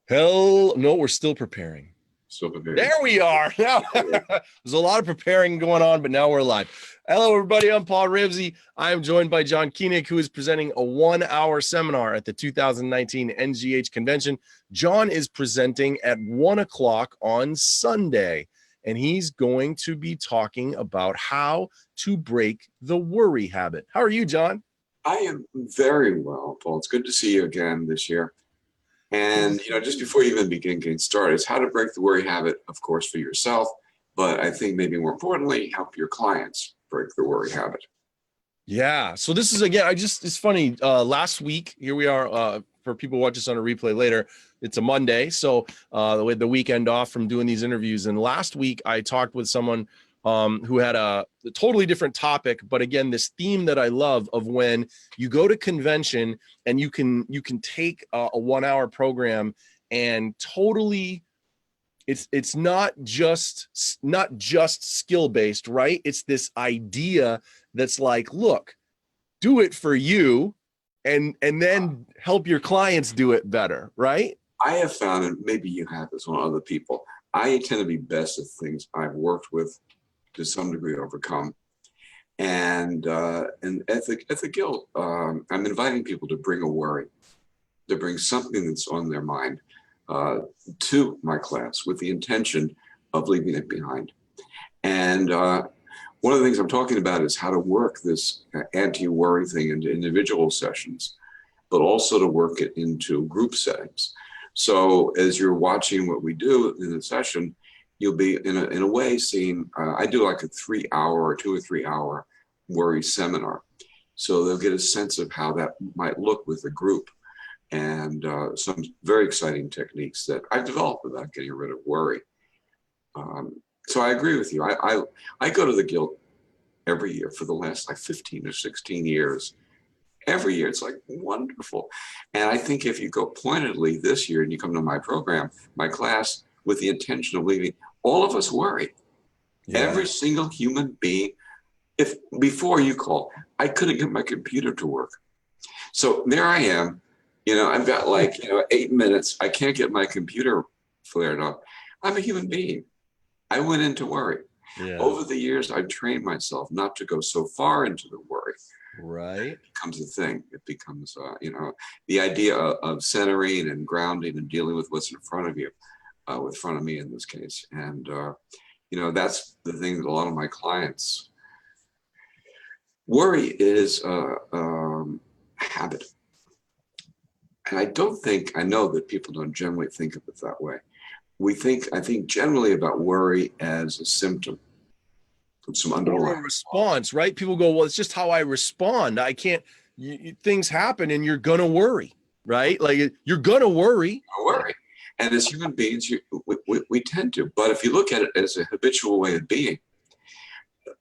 Hell no, we're still preparing. Still preparing. There we are. Now, there's a lot of preparing going on, but now we're live. Hello, everybody. I'm Paul Rivsey. I am joined by John Koenig, who is presenting a 1-hour seminar at the 2019 NGH convention. John is presenting at 1 o'clock on Sunday, and he's going to be talking about how to break the worry habit. How are you, John? I am very well, Paul. It's good to see you again this year. And, just before you even begin getting started, it's how to break the worry habit, of course, for yourself. But I think maybe more importantly, help your clients break the worry habit. Yeah. So this is, again, it's funny. Last week, here we are, for people who watch this on a replay later, it's a Monday. So we had the weekend off from doing these interviews. And last week I talked with someone who had a totally different topic, but again, this theme that I love of when you go to convention and you can take a 1-hour program and totally, it's not just skill based, right? It's this idea that's like, look, do it for you, and then help your clients do it better, right? I have found, and maybe you have this on other people, I tend to be best at things I've worked with to some degree overcome. And at the Guild, I'm inviting people to bring a worry, to bring something that's on their mind to my class with the intention of leaving it behind. And one of the things I'm talking about is how to work this anti-worry thing into individual sessions, but also to work it into group settings. So as you're watching what we do in the session, you'll be in a way seeing, I do like a 3-hour or 2 or 3 hour worry seminar. So they'll get a sense of how that might look with a group, and some very exciting techniques that I've developed about getting rid of worry. So I agree with you. I go to the Guild every year for the last 15 or 16 years. Every year, it's like wonderful. And I think if you go pointedly this year and you come to my program, my class, with the intention of leaving, all of us worry. Yeah. Every single human being. If before you call, I couldn't get my computer to work. So there I am, I've got 8 minutes. I can't get my computer flared up. I'm a human being. I went into worry. Yeah. Over the years, I've trained myself not to go so far into the worry. Right. It becomes a thing. It becomes, the idea of centering and grounding and dealing with what's in front of you, with front of me in this case. And, that's the thing that a lot of my clients, worry is a habit. And I know that people don't generally think of it that way. I think generally about worry as a symptom of some underlying response, right? People go, well, it's just how I respond. I can't, things happen and you're going to worry, right? Like you're going to worry. And as human beings, we tend to. But if you look at it as a habitual way of being,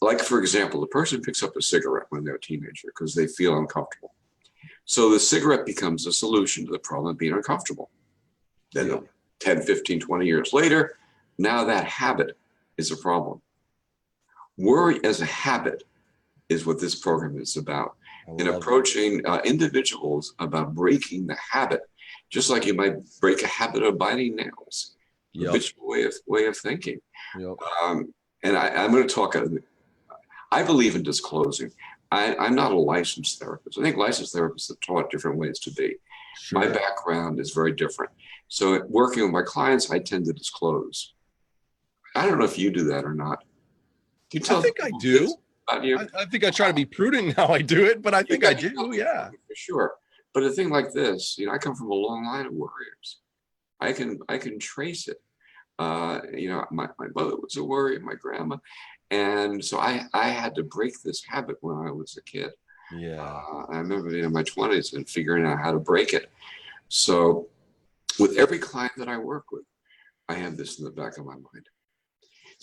like, for example, the person picks up a cigarette when they're a teenager because they feel uncomfortable. So the cigarette becomes a solution to the problem of being uncomfortable. Then 10, 15, 20 years later, now that habit is a problem. Worry as a habit is what this program is about. In approaching individuals about breaking the habit, just like you might break a habit of biting nails. Yep. Habitual way of thinking. Yep. And I'm going to talk. I believe in disclosing. I'm not a licensed therapist. I think licensed therapists have taught different ways to be. Sure. My background is very different. So working with my clients, I tend to disclose. I don't know if you do that or not. I think I do. I think I try to be prudent in how I do it, but I think I do, yeah. For sure. But a thing like this, I come from a long line of warriors. I can trace it. My mother was a warrior, my grandma. And so I had to break this habit when I was a kid. Yeah. I remember being in my 20s and figuring out how to break it. So with every client that I work with, I have this in the back of my mind.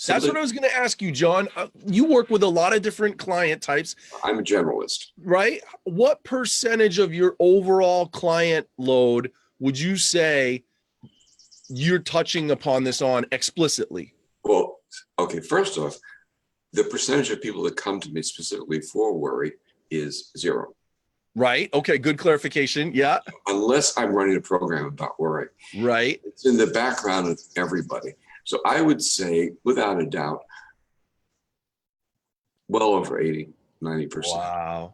That's what I was going to ask you, John. You work with a lot of different client types. I'm a generalist. Right? What percentage of your overall client load would you say you're touching upon this on explicitly? Well, okay, first off, the percentage of people that come to me specifically for worry is 0. Right. Okay. Good clarification. Yeah. unless I'm running a program about worry. Right. It's in the background of everybody. So I would say, without a doubt, well over 80, 90%. Wow.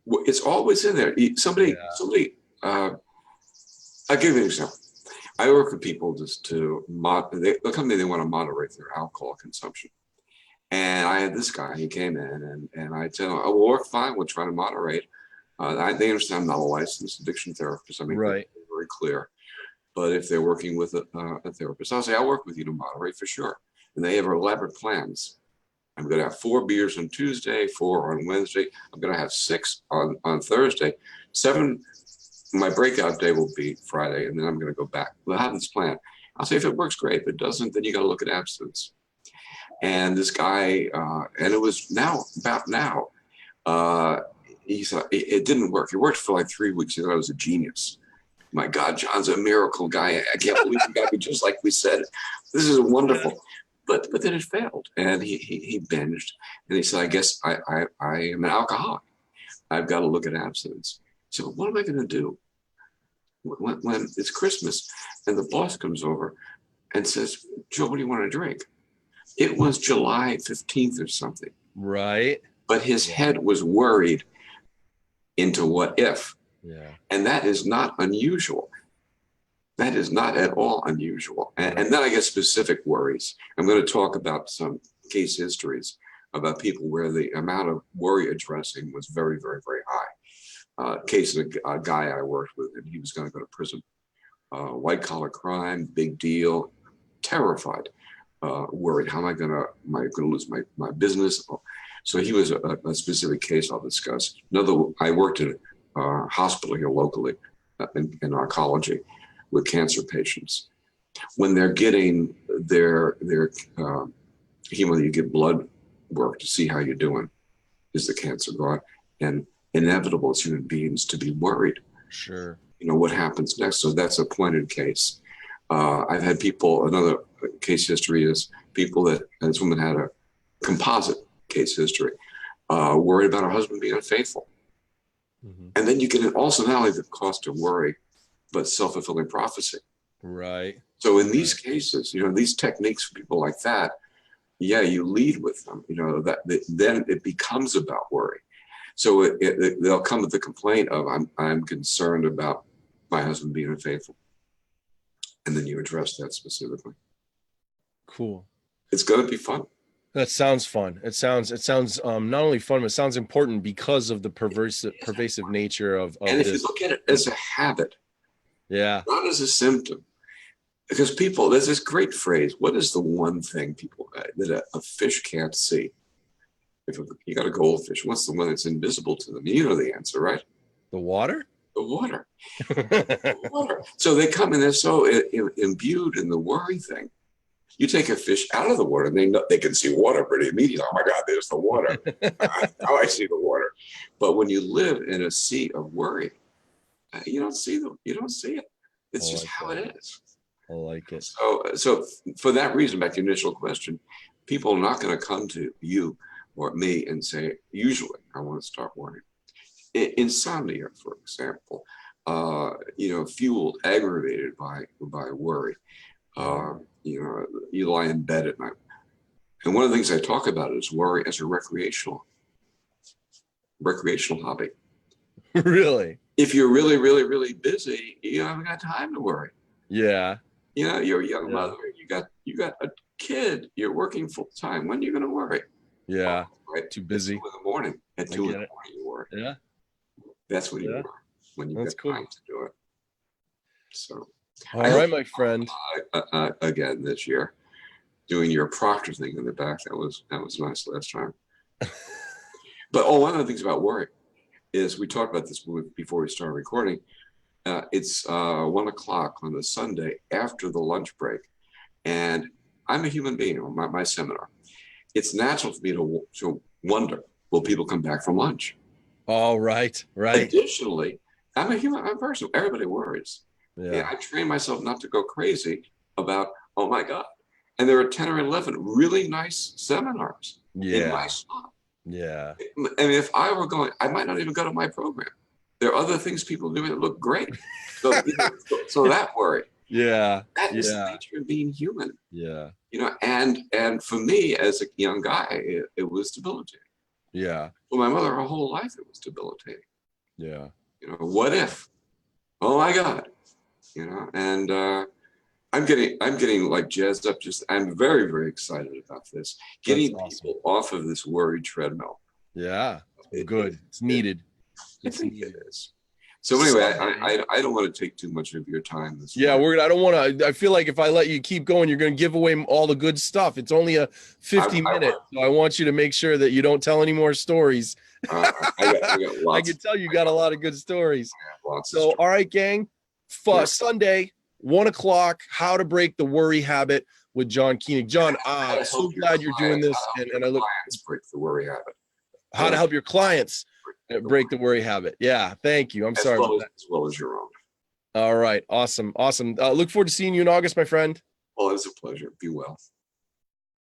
It's always in there. Yeah. I'll give you an example. I work with people just to, they'll come in, they want to moderate their alcohol consumption. And I had this guy, he came in and I tell him, oh, we'll work fine, we'll try to moderate. They understand I'm not a licensed addiction therapist. I mean, Right. very clear. But if they're working with a therapist, I'll say, I'll work with you to moderate for sure. And they have elaborate plans. I'm going to have 4 beers on Tuesday, 4 on Wednesday. I'm going to have 6 on Thursday. 7, my breakout day will be Friday, and then I'm going to go back. We'll have this plan. I'll say if it works, great. If it doesn't, then you got to look at abstinence. And this guy, and it was about now, he said it didn't work. It worked for like 3 weeks. He thought I was a genius. My God, John's a miracle guy. I can't believe he got me just like we said. This is wonderful. But then it failed, and he binged, and he said, I guess I am an alcoholic. I've got to look at abstinence. So what am I going to do when it's Christmas and the boss comes over and says, Joe, what do you want to drink? It was July 15th or something. Right. But his head was worried into what if. Yeah. And that is not unusual. That is not at all unusual. And then I get specific worries. I'm going to talk about some case histories about people where the amount of worry addressing was very, very, very high. Case of a guy I worked with, and he was going to go to prison. White collar crime, big deal, terrified, worried. How am I going to lose my business? So he was a specific case I'll discuss. I worked at a hospital here locally in oncology with cancer patients. When they're getting their chemo, you get blood work to see how you're doing. Is the cancer gone? And inevitable as human beings to be worried. Sure. What happens next? So that's a pointed case. I've had people, another case history is people this woman had a composite case history, worried about her husband being unfaithful. Mm-hmm. And then you get also not only the cost of worry, but self-fulfilling prophecy. Right. So in these cases, these techniques for people like that, yeah, you lead with them, then it becomes about worry. So they'll come with the complaint of, I'm concerned about my husband being unfaithful. And then you address that specifically. Cool. It's going to be fun. That sounds fun. It sounds not only fun, but it sounds important because of the pervasive nature of and if this. you look at it as a habit, yeah, not as a symptom, because there's this great phrase, what is the one thing that a fish can't see? If you got a goldfish, what's the one that's invisible to them? You know the answer, right? The water? The water. The water. So they come and they're so imbued in the worry thing. You take a fish out of the water, and they can see water pretty immediately. Oh my God, there's the water. Now I see the water. But when you live in a sea of worry, you don't see it. It's just how it is. I like it. So for that reason, back to your initial question, people are not going to come to you or me and say, usually, I want to start worrying. Insomnia, for example, fueled, aggravated by worry. You lie in bed at night. And one of the things I talk about is worry as a recreational hobby. Really? If you're really, really, really busy, you haven't got time to worry. Yeah. You're a young mother, you got a kid, you're working full time. When are you going to worry? Yeah. Right. Too busy. At 2 in the morning. At 2 in the morning, you worry. Yeah. That's when you worry. When you get time to do it. So. All right, my friend. Again this year, doing your Proctor thing in the back. That was nice last time. But one of the things about worry is we talked about this before we started recording. It's 1 o'clock on the Sunday after the lunch break, and I'm a human being. On my seminar, it's natural for me to wonder: will people come back from lunch? Oh, right. Additionally, I'm a person. Everybody worries. Yeah. And I train myself not to go crazy about, oh my God. And there are 10 or 11 really nice seminars in my slot. Yeah. And if I were going, I might not even go to my program. there are other things people do that look great. So, so that worry. Yeah. That is the Yeah. nature of being human. Yeah. And for me as a young guy, it was debilitating. Yeah. For my mother, her whole life, it was debilitating. Yeah. What if? Oh my God. And I'm getting like jazzed up. I'm very, very excited about this. Getting awesome. people off of this worry treadmill. Yeah. Good. It's needed. I think it is. So anyway, I don't want to take too much of your time this Yeah, morning. I don't want to. I feel like if I let you keep going, you're going to give away all the good stuff. It's only a 50-minute, so I want you to make sure that you don't tell any more stories. I got lots. I can tell you got a lot of good stories. Lots so, all right, gang. Sunday, 1:00. How to break the worry habit with John Koenig. John, so glad you're doing this, and I look. Clients break the worry habit. How to help your clients break the worry habit. Yeah, thank you. I'm sorry about that. As well as your own. All right, awesome. Look forward to seeing you in August, my friend. Well, it's a pleasure. Be well.